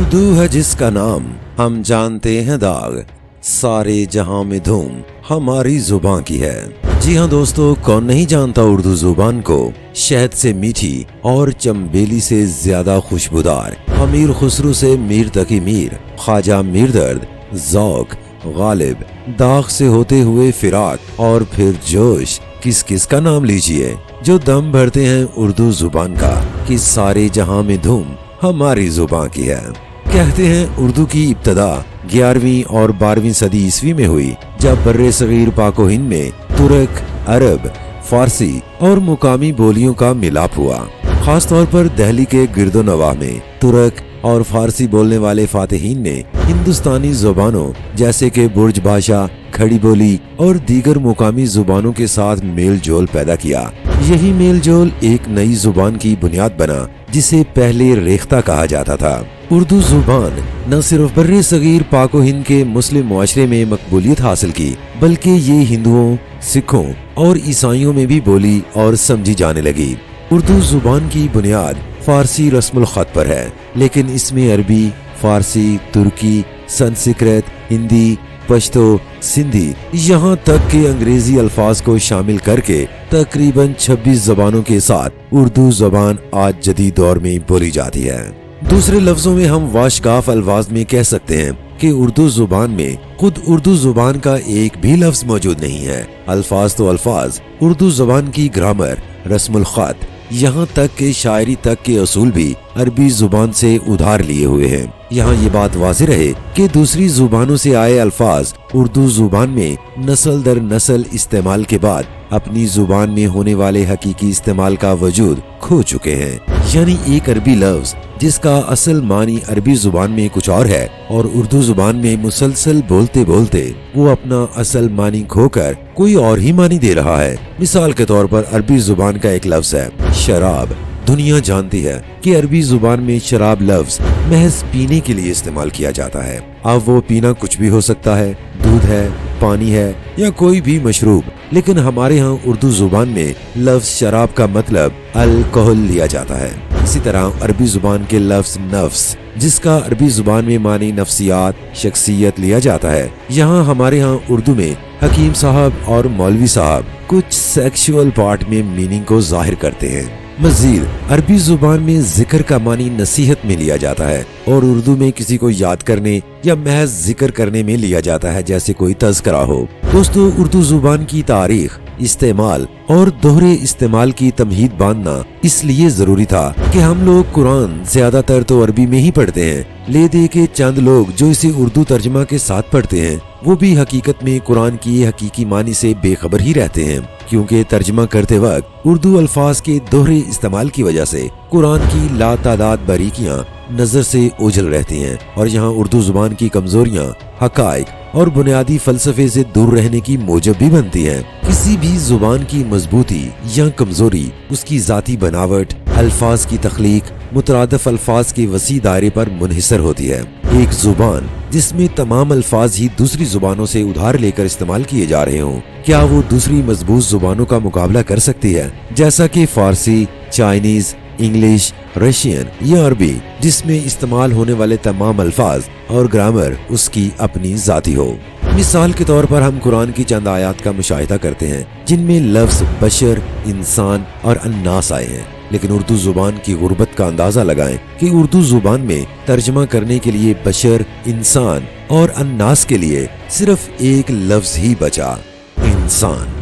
उर्दू है जिसका नाम हम जानते हैं दाग, सारे जहां में धूम हमारी जुबान की है। जी हाँ दोस्तों, कौन नहीं जानता उर्दू जुबान को। शहद से मीठी और चंबेली से ज्यादा खुशबूदार, अमीर खुसरू से मीर तकी मीर, ख्वाजा मीर दर्द, ज़ौक़, गालिब, दाग से होते हुए फिराक और फिर जोश, किस किस का नाम लीजिए जो दम भरते हैं उर्दू जुबान का कि सारे जहां में धूम हमारी जुबान की है। कहते हैं उर्दू की इब्तदा 11वीं और 12वीं सदी ईस्वी में हुई, जब बर्रे सगीर पाको हिंद में तुर्क, अरब, फारसी और मुकामी बोलियों का मिलाप हुआ। खास तौर पर दिल्ली के गिरदो नवाह में तुर्क और फारसी बोलने वाले फातिहीन ने हिंदुस्तानी जुबानों जैसे कि बुर्ज भाषा, खड़ी बोली और दीगर मुकामी जुबानों के साथ मेल जोल पैदा किया। यही मेल जोल एक नई जुबान की बुनियाद बना जिसे पहले रेख्ता कहा जाता था। उर्दू जुबान न सिर्फ बर्रे सगीर पाको हिंद के मुस्लिम मुआशरे में मकबूलियत हासिल की, बल्कि ये हिंदुओं, सिखों और ईसाइयों में भी बोली और समझी जाने लगी। उर्दू जुबान की बुनियाद फारसी रस्मुल खत पर है, लेकिन इसमें अरबी, फारसी, तुर्की, संस्कृत, हिंदी, पश्तो, सिंधी, यहाँ तक के अंग्रेजी अल्फाज को शामिल करके तकरीबन 26 जबानों के साथ उर्दू जुबान आज जदीद दौर में बोली जाती है। दूसरे लफ्जों में हम वाशगाफ अल्फाज में कह सकते हैं कि उर्दू जुबान में खुद उर्दू जुबान का एक भी लफ्ज मौजूद नहीं है। अल्फाज तो अल्फाज, उर्दू जुबान की ग्रामर, रस्मुल खत, यहाँ तक के शायरी तक के असूल भी अरबी जुबान से उधार लिए हुए हैं। यहाँ ये बात वाज़ेह रहे कि दूसरी जुबानों से आए अल्फाज उर्दू जुबान में नस्ल दर नस्ल इस्तेमाल के बाद अपनी जुबान में होने वाले हकीकी इस्तेमाल का वजूद खो चुके हैं। यानी एक अरबी लफ्ज जिसका असल मानी अरबी जुबान में कुछ और है और उर्दू जुबान में मुसलसल बोलते बोलते वो अपना असल मानी खोकर कोई और ही मानी दे रहा है। मिसाल के तौर पर अरबी जुबान का एक लफ्ज है शराब। दुनिया जानती है कि अरबी जुबान में शराब लफ्ज महज पीने के लिए इस्तेमाल किया जाता है। अब वो पीना कुछ भी हो सकता है, दूध है, पानी है या कोई भी मशरूब, लेकिन हमारे यहाँ उर्दू जुबान में लफ्ज शराब का मतलब अल्कोहल लिया जाता है। इसी तरह अरबी जुबान के लफ्ज नफ्स, जिसका अरबी जुबान में मानी नफ्सियात, शख्सियत लिया जाता है, यहाँ हमारे यहाँ उर्दू में हकीम साहब और मौलवी साहब कुछ सेक्सुअल पार्ट में मीनिंग को जाहिर करते हैं। मजीद अरबी जुबान में जिक्र का मानी नसीहत में लिया जाता है और उर्दू में किसी को याद करने या महज जिक्र करने में लिया जाता है, जैसे कोई तज़किरा हो। दोस्तों, उर्दू जुबान की तारीख, इस्तेमाल और दोहरे इस्तेमाल की तमहीद बांधना इसलिए जरूरी था कि हम लोग कुरान ज्यादातर तो अरबी में ही पढ़ते हैं। ले दे के चंद लोग जो इसे उर्दू तर्जमा के साथ पढ़ते हैं वो भी हकीकत में कुरान की हकीकी मानी से बेखबर ही रहते हैं, क्योंकि तर्जमा करते वक्त उर्दू अल्फाज के दोहरे इस्तेमाल की वजह से कुरान की लातादाद बारीकियां नजर से ओझल रहती हैं और यहाँ उर्दू जुबान की कमजोरियां हकाइक और बुनियादी फलसफे से दूर रहने की मौजब भी बनती हैं। किसी भी जुबान की मजबूती या कमजोरी उसकी जाती बनावट, अल्फाज की तख्लीक, मुतरादफ अल्फाज के वसी दायरे पर मुनहिसर होती है। एक जुबान जिसमें तमाम अल्फाज ही दूसरी जुबानों से उधार लेकर इस्तेमाल किए जा रहे हों, क्या वो दूसरी मजबूत जुबानों का मुकाबला कर सकती है, जैसा कि फारसी, चाइनीज, इंग्लिश, रशियन या अरबी, जिसमें इस्तेमाल होने वाले तमाम अल्फाज और ग्रामर उसकी अपनी जाती हो। मिसाल के तौर पर हम कुरान की चंद आयात का मुशाहिदा करते हैं जिनमें लफ्ज बशर, इंसान और अन्नास आए हैं, लेकिन उर्दू जुबान की गुर्बत का अंदाजा लगाएं कि उर्दू जुबान में तर्जमा करने के लिए बशर, इंसान और अन्नास के लिए सिर्फ एक लफ्ज ही बचा, इंसान।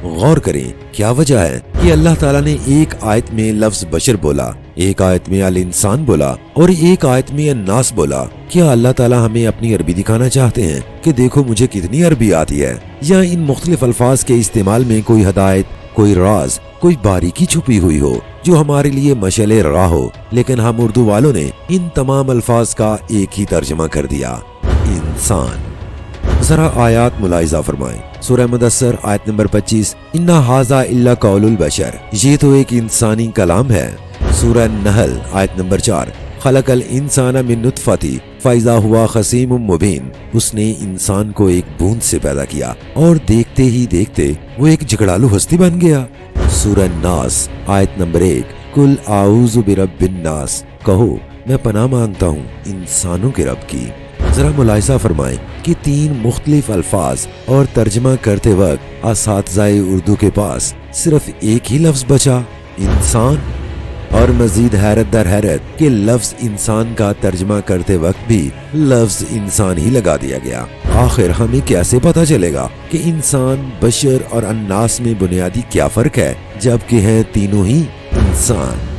गौर करें क्या वजह है कि अल्लाह ताला ने एक आयत में लफ्ज बशर बोला, एक आयत में अल इंसान बोला और एक आयत में अन्नास बोला। क्या अल्लाह ताला हमें अपनी अरबी दिखाना चाहते हैं कि देखो मुझे कितनी अरबी आती है, या इन मुख्तलिफ अल्फाज के इस्तेमाल में कोई हदायत, कोई राज, कोई बारीकी छुपी हुई हो जो हमारे लिए मशअले राह हो, लेकिन हम उर्दू वालों ने इन तमाम अल्फाज का एक ही तर्जमा कर दिया, इंसान। जरा आयात मुलाहिजा फरमाएं। सूरह मुदस्सर आयत नंबर 25, इन्ना हाजा इल्ला कौलुल बशर, ये तो एक इंसानी कलाम है। सूरह नहल आयत नंबर 4, खलकल इंसाना मिन नुतफती फैज़ा हुआ खसीम मुबीन, उसने इंसान को एक बूंद से पैदा किया और देखते ही देखते वो एक झगड़ालू हस्ती बन गया। सूरह नास आयत नंबर 1, कुल आऊज़ु बिरब्बिन नास, कहो میں پناہ مانگتا ہوں انسانوں کے رب کی۔ ذرا ملاحظہ فرمائیں کہ 3 مختلف الفاظ اور ترجمہ کرتے وقت اساتذہ اردو کے پاس صرف ایک ہی لفظ بچا، انسان، اور مزید حیرت در حیرت کہ لفظ انسان کا ترجمہ کرتے وقت بھی لفظ انسان ہی لگا دیا گیا۔ آخر ہمیں کیسے پتا چلے گا کہ انسان، بشر اور الناس میں بنیادی کیا فرق ہے جبکہ ہیں تینوں ہی انسان؟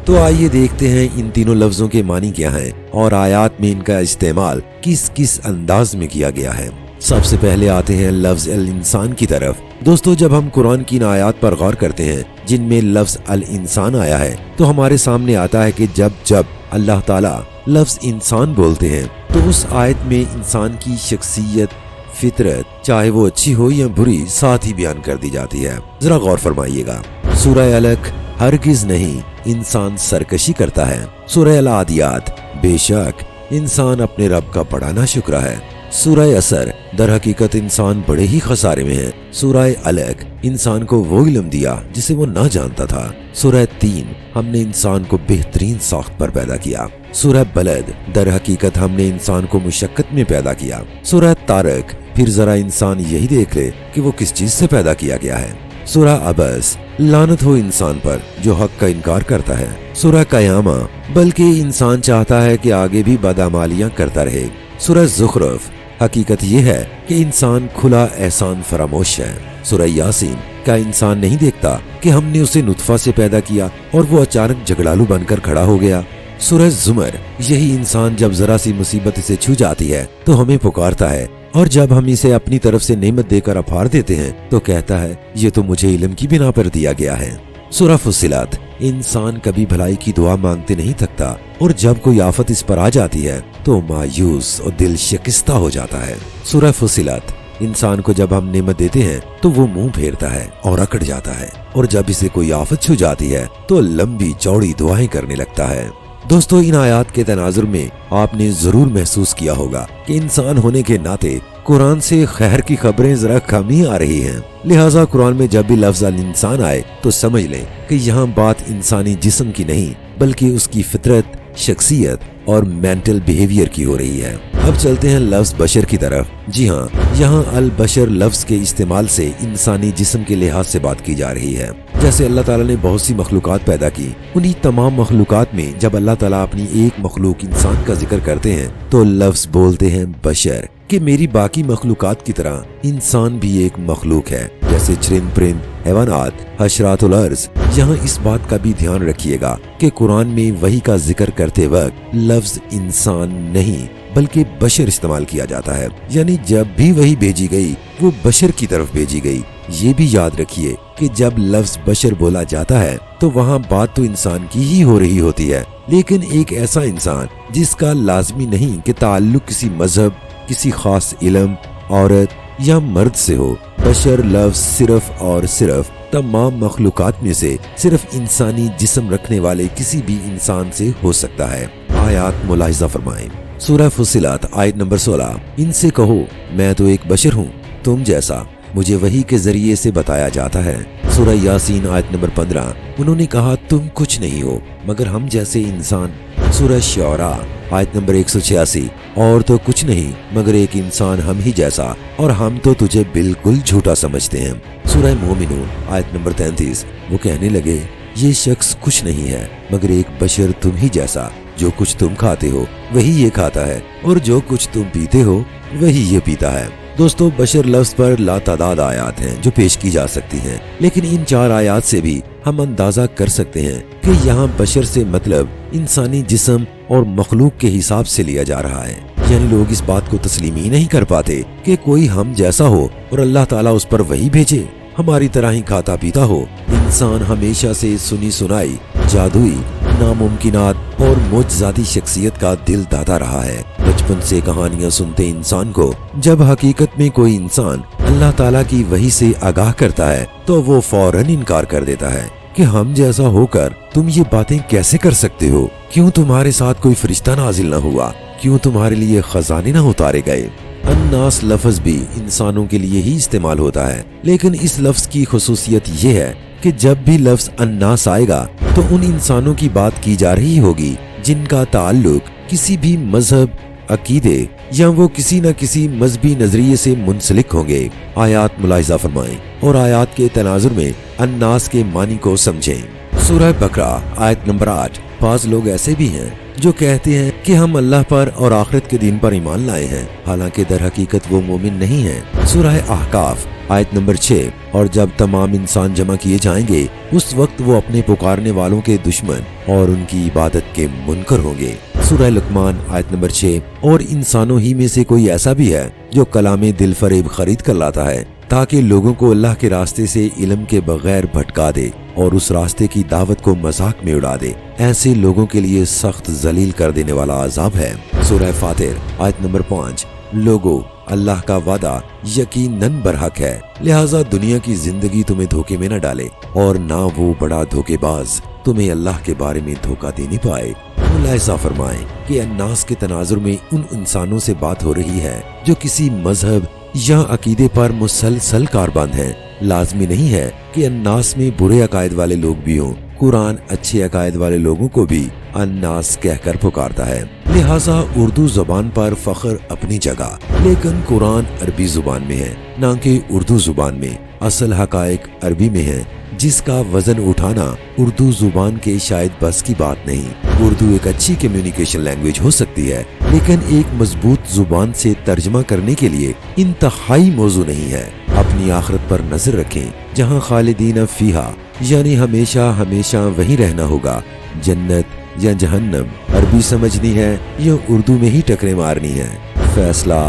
تو آئیے دیکھتے ہیں ان تینوں لفظوں کے معنی کیا ہیں اور آیات میں ان کا استعمال کس کس انداز میں کیا گیا ہے۔ سب سے پہلے آتے ہیں لفظ الانسان کی طرف۔ دوستو، جب ہم قرآن کی ان آیات پر غور کرتے ہیں جن میں لفظ الانسان آیا ہے تو ہمارے سامنے آتا ہے کہ جب اللہ تعالیٰ لفظ انسان بولتے ہیں تو اس آیت میں انسان کی شخصیت، فطرت، چاہے وہ اچھی ہو یا بری، ساتھ ہی بیان کر دی جاتی ہے۔ ذرا غور فرمائیے گا۔ سورہ علق، ہرگز نہیں، انسان سرکشی کرتا ہے۔ سورہ العادیات، بے شک انسان اپنے رب کا بڑا ناشکرا ہے۔ سورہ عصر، در حقیقت انسان بڑے ہی خسارے میں ہے۔ سورہ علق، انسان کو وہ علم دیا جسے وہ نہ جانتا تھا۔ سورہ تین، ہم نے انسان کو بہترین ساخت پر پیدا کیا۔ سورہ بلد، در حقیقت ہم نے انسان کو مشقت میں پیدا کیا۔ سورہ طارق، پھر ذرا انسان یہی دیکھ لے کہ وہ کس چیز سے پیدا کیا گیا ہے۔ سورہ عبس، لعنت ہو انسان پر جو حق کا انکار کرتا ہے۔ سورہ قیامہ، بلکہ انسان چاہتا ہے کہ آگے بھی بدعمالیاں کرتا رہے۔ سورہ زخرف، حقیقت یہ ہے کہ انسان کھلا احسان فراموش ہے۔ سورہ یاسین، کیا انسان نہیں دیکھتا کہ ہم نے اسے نطفہ سے پیدا کیا اور وہ اچانک جھگڑالو بن کر کھڑا ہو گیا۔ سورہ زمر، یہی انسان جب ذرا سی مصیبت اسے چھو جاتی ہے تو ہمیں پکارتا ہے، اور جب ہم اسے اپنی طرف سے نعمت دے کر اپھار دیتے ہیں تو کہتا ہے یہ تو مجھے علم کی بنا پر دیا گیا ہے۔ سورہ فصلت، انسان کبھی بھلائی کی دعا مانگتے نہیں تھکتا، اور جب کوئی آفت اس پر آ جاتی ہے تو مایوس اور دل شکستہ ہو جاتا ہے۔ سورہ فصلت، انسان کو جب ہم نعمت دیتے ہیں تو وہ منہ پھیرتا ہے اور اکڑ جاتا ہے، اور جب اسے کوئی آفت چھو جاتی ہے تو لمبی چوڑی دعائیں کرنے لگتا ہے۔ دوستو، ان آیات کے تناظر میں آپ نے ضرور محسوس کیا ہوگا کہ انسان ہونے کے ناطے قرآن سے خیر کی خبریں ذرا کم ہی آ رہی ہیں، لہٰذا قرآن میں جب بھی لفظ الانسان آئے تو سمجھ لیں کہ یہاں بات انسانی جسم کی نہیں بلکہ اس کی فطرت، شخصیت اور مینٹل بیہیویئر کی ہو رہی ہے۔ اب چلتے ہیں لفظ بشر کی طرف۔ جی ہاں، یہاں البشر لفظ کے استعمال سے انسانی جسم کے لحاظ سے بات کی جا رہی ہے۔ جیسے اللہ تعالیٰ نے بہت سی مخلوقات پیدا کی، انہی تمام مخلوقات میں جب اللہ تعالیٰ اپنی ایک مخلوق انسان کا ذکر کرتے ہیں تو لفظ بولتے ہیں بشر، کہ میری باقی مخلوقات کی طرح انسان بھی ایک مخلوق ہے، جیسے چرند پرند، حیوانات، حشرات الارض۔ یہاں اس بات کا بھی دھیان رکھیے گا کہ قرآن میں وحی کا ذکر کرتے وقت لفظ انسان نہیں بلکہ بشر استعمال کیا جاتا ہے، یعنی جب بھی وحی بھیجی گئی وہ بشر کی طرف بھیجی گئی۔ یہ بھی یاد رکھیے کہ جب لفظ بشر بولا جاتا ہے تو وہاں بات تو انسان کی ہی ہو رہی ہوتی ہے، لیکن ایک ایسا انسان جس کا لازمی نہیں کہ تعلق کسی مذہب، کسی خاص علم، عورت یا مرد سے ہو۔ بشر لفظ صرف اور صرف تمام مخلوقات میں سے صرف انسانی جسم رکھنے والے کسی بھی انسان سے ہو سکتا ہے۔ آیات ملاحظہ فرمائیں۔ سورہ فصلت، آیت نمبر 16، ان سے کہو میں تو ایک بشر ہوں، تم جیسا، مجھے وحی کے ذریعے سے بتایا جاتا ہے۔ سورہ یاسین، آیت نمبر 15، انہوں نے کہا تم کچھ نہیں ہو مگر ہم جیسے انسان۔ سورہ شعراء، آیت نمبر 186، اور تو کچھ نہیں مگر ایک انسان ہم ہی جیسا، اور ہم تو تجھے بالکل جھوٹا سمجھتے ہیں۔ سورہ مومنون، آیت نمبر 33، وہ کہنے لگے یہ شخص کچھ نہیں ہے مگر ایک بشر تم ہی جیسا، جو کچھ تم کھاتے ہو وہی یہ کھاتا ہے، اور جو کچھ تم پیتے ہو وہی یہ پیتا ہے۔ دوستو، بشر لفظ پر لا تعداد آیات ہیں جو پیش کی جا سکتی ہیں، لیکن ان 4 آیات سے بھی ہم اندازہ کر سکتے ہیں کہ یہاں بشر سے مطلب انسانی جسم اور مخلوق کے حساب سے لیا جا رہا ہے۔ یعنی لوگ اس بات کو تسلیم ہی نہیں کر پاتے کہ کوئی ہم جیسا ہو اور اللہ تعالیٰ اس پر وحی بھیجے، ہماری طرح ہی کھاتا پیتا ہو۔ انسان ہمیشہ سے سنی سنائی، جادوئی، ناممکنات اور معجزاتی شخصیت کا دل دادا رہا ہے۔ بچپن سے کہانیاں سنتے انسان کو جب حقیقت میں کوئی انسان اللہ تعالیٰ کی وحی سے آگاہ کرتا ہے تو وہ فوراً انکار کر دیتا ہے کہ ہم جیسا ہو کر تم یہ باتیں کیسے کر سکتے ہو؟ کیوں تمہارے ساتھ کوئی فرشتہ نازل نہ ہوا؟ کیوں تمہارے لیے خزانے نہ اتارے گئے؟ الناس لفظ بھی انسانوں کے لیے ہی استعمال ہوتا ہے، لیکن اس لفظ کی خصوصیت یہ ہے کہ جب بھی لفظ الناس آئے گا تو ان انسانوں کی بات کی جا رہی ہوگی जिन का ताल्लुक किसी भी मजहब, अकीदे या वो किसी न किसी मजहबी नजरिए से मुंसलिक होंगे। आयात मुलाहिजा फरमाएं और आयात के तनाजुर में अन्नास के मानी को समझें। सूरह बकरा आयत नंबर 8। बाज लोग ऐसे भी हैं जो कहते हैं कि हम अल्लाह पर और आखिरत के दिन पर ईमान लाए हैं, हालांकि दर हकीकत वो मोमिन नहीं हैं। सूरह अहकाफ आयत नंबर 6। और जब तमाम इंसान जमा किए जाएंगे उस वक्त वो अपने पुकारने वालों के दुश्मन और उनकी इबादत के मुनकर होंगे। सूरह लुकमान आयत नंबर 6। और इंसानों ही में से कोई ऐसा भी है जो कलामे दिल फरेब खरीद कर लाता है ताकि लोगों को अल्लाह के रास्ते से इल्म के बगैर भटका दे और उस रास्ते की दावत को मजाक में उड़ा दे। ऐसे लोगों के लिए सख्त जलील कर देने वाला अजाब है। सूरह फातिर आयत नंबर 5। लोगो, अल्लाह का वादा यकीनन बरहक है, लिहाजा दुनिया की जिंदगी तुम्हें धोखे में न डाले और ना वो बड़ा धोखेबाज तुम्हें अल्लाह के बारे में धोखा दे नहीं पाए। मुलाहिजा फरमाएं कि अन्नास के तनाजुर में उन इंसानों से बात हो रही है जो किसी मजहब या अकीदे पर मुसलसल कारबंद हैं। लाजमी नहीं है कि अन्नास में बुरे अकायद वाले लोग भी हों। कुरान अच्छे अकायद वाले लोगों को भी अन्नास कहकर पुकारता है। लिहाजा उर्दू जुबान पर फख्र अपनी जगह, लेकिन कुरान अरबी जुबान में है ना कि उर्दू जुबान में। असल हकायक अरबी में है जिसका वजन उठाना उर्दू जुबान के शायद बस की बात नहीं। उर्दू एक अच्छी कम्युनिकेशन लैंग्वेज हो सकती है, लेकिन एक मजबूत जुबान से तर्जमा करने के लिए इंतहाई मौजू नहीं है। अपनी आखिरत पर नजर रखें जहाँ खालिदीन फीहा यानी हमेशा हमेशा वहीं रहना होगा। जन्नत या जहन्नम अरबी समझनी है या उर्दू में ही टकरे मारनी है, फैसला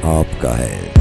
आपका है।